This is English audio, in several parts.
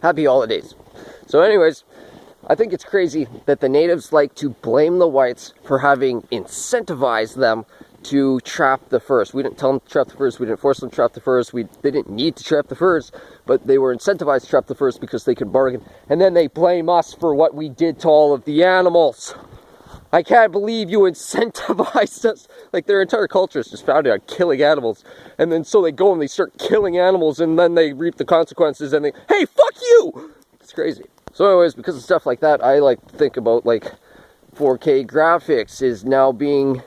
Happy holidays. So anyways, I think it's crazy that the natives like to blame the whites for having incentivized them to trap the furs. We didn't tell them to trap the furs, we didn't force them to trap the furs, they didn't need to trap the furs, but they were incentivized to trap the furs because they could bargain. And then they blame us for what we did to all of the animals. I can't believe you incentivized us. Like, their entire culture is just founded on killing animals. And then so they go and they start killing animals, and then they reap the consequences, and they, hey, fuck you! It's crazy. So anyways, because of stuff like that, I like to think about, like, 4K graphics is now being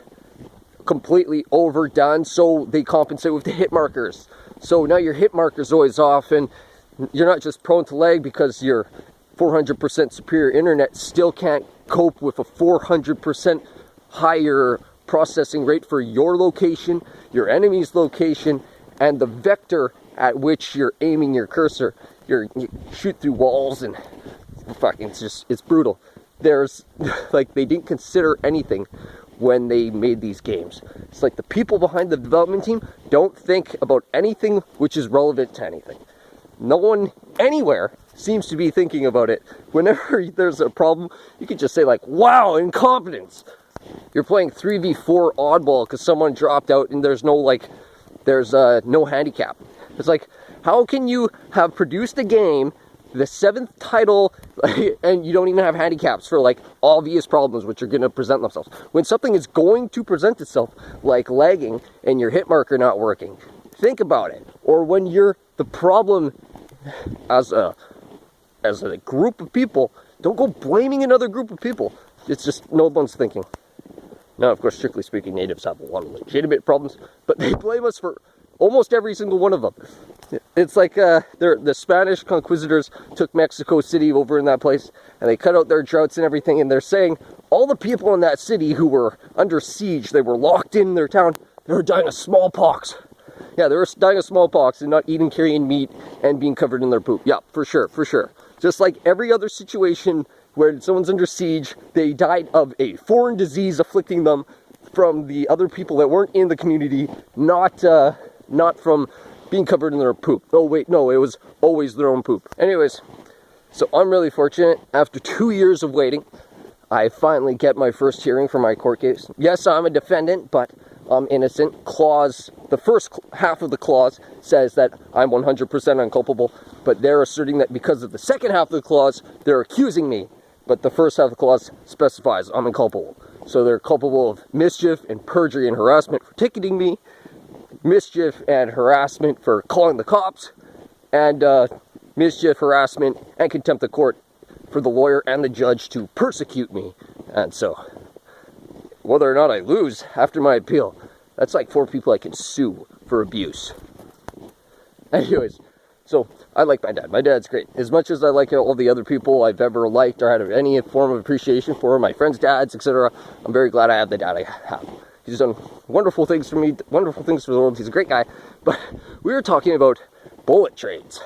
completely overdone, so they compensate with the hit markers. So now your hit marker's always off, and you're not just prone to lag because your 400% superior internet still can't cope with a 400% higher processing rate for your location, your enemy's location, and the vector at which you're aiming your cursor. You shoot through walls, and fucking, it's brutal. There's, like, they didn't consider anything when they made these games. It's like the people behind the development team don't think about anything which is relevant to anything. No one anywhere seems to be thinking about it. Whenever there's a problem, you can just say, like, wow, incompetence. You're playing 3v4 oddball because someone dropped out and there's no handicap. It's like, how can you have produced a game, the 7th title, and you don't even have handicaps for, like, obvious problems which are going to present themselves? When something is going to present itself, like lagging and your hit marker not working, think about it. Or when you're the problem as a group of people, don't go blaming another group of people. It's just no one's thinking. Now, of course, strictly speaking, natives have a lot of legitimate problems, but they blame us for almost every single one of them. It's like the Spanish conquistadors took Mexico City over in that place, and they cut out their droughts and everything, and they're saying all the people in that city who were under siege, they were locked in their town, they were dying of smallpox. Yeah, they were dying of smallpox and not eating carrion meat and being covered in their poop. Yeah, for sure, for sure. Just like every other situation where someone's under siege, they died of a foreign disease afflicting them from the other people that weren't in the community, not from being covered in their poop. Oh wait, no, it was always their own poop. Anyways, so I'm really fortunate. After 2 years of waiting, I finally get my first hearing for my court case. Yes, I'm a defendant, but I'm innocent. The first half of the clause says that I'm 100% unculpable, but they're asserting that because of the second half of the clause, they're accusing me. But the first half of the clause specifies I'm inculpable. So they're culpable of mischief and perjury and harassment for ticketing me, mischief and harassment for calling the cops, and mischief, harassment, and contempt of court for the lawyer and the judge to persecute me. And so, whether or not I lose after my appeal, that's like 4 people I can sue for abuse. Anyways, so I like my dad. My dad's great. As much as I like all the other people I've ever liked or had any form of appreciation for, my friends' dads, etc., I'm very glad I have the dad I have. He's done wonderful things for me, wonderful things for the world. He's a great guy. But we were talking about bullet trains.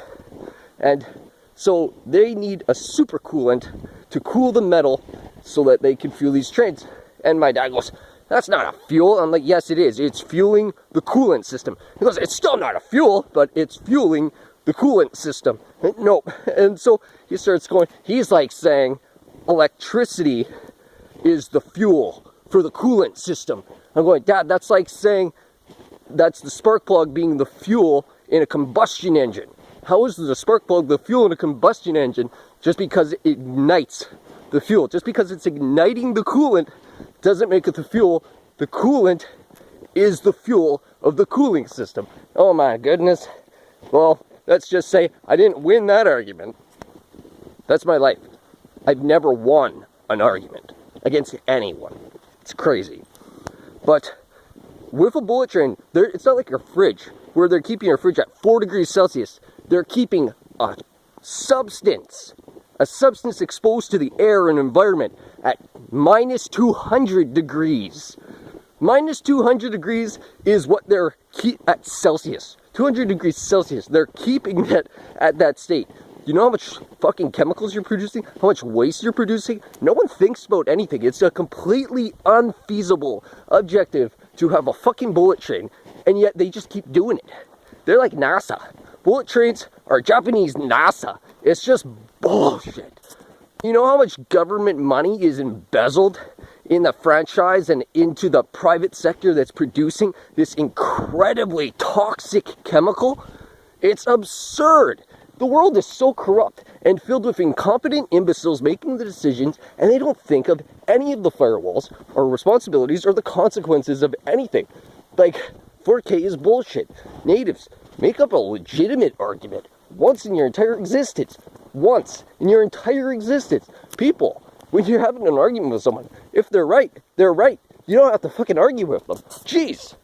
And so they need a supercoolant to cool the metal so that they can fuel these trains. And my dad goes, that's not a fuel. I'm like, yes, it is. It's fueling the coolant system. He goes, it's still not a fuel, but it's fueling the coolant system. Nope. And so he starts going, he's like saying electricity is the fuel for the coolant system. I'm going, Dad, that's like saying that's the spark plug being the fuel in a combustion engine. How is the spark plug the fuel in a combustion engine just because it ignites the fuel? Just because it's igniting the coolant doesn't make it the fuel. The coolant is the fuel of the cooling system. Oh my goodness. Well, let's just say I didn't win that argument. That's my life. I've never won an argument against anyone. It's crazy. But with a bullet train, it's not like your fridge, where they're keeping your fridge at 4 degrees Celsius. They're keeping a substance exposed to the air and environment at minus 200 degrees. Minus 200 degrees is what they're at Celsius. 200 degrees Celsius. They're keeping it at that state. You know how much fucking chemicals you're producing? How much waste you're producing? No one thinks about anything. It's a completely unfeasible objective to have a fucking bullet train, and yet they just keep doing it. They're like NASA. bullet trains are Japanese NASA. It's just bullshit. You know how much government money is embezzled in the franchise and into the private sector that's producing this incredibly toxic chemical? It's absurd. The world is so corrupt and filled with incompetent imbeciles making the decisions, and they don't think of any of the firewalls or responsibilities or the consequences of anything. Like, 4K is bullshit. Natives, make up a legitimate argument once in your entire existence. Once in your entire existence. People, when you're having an argument with someone, if they're right, they're right. You don't have to fucking argue with them. Jeez.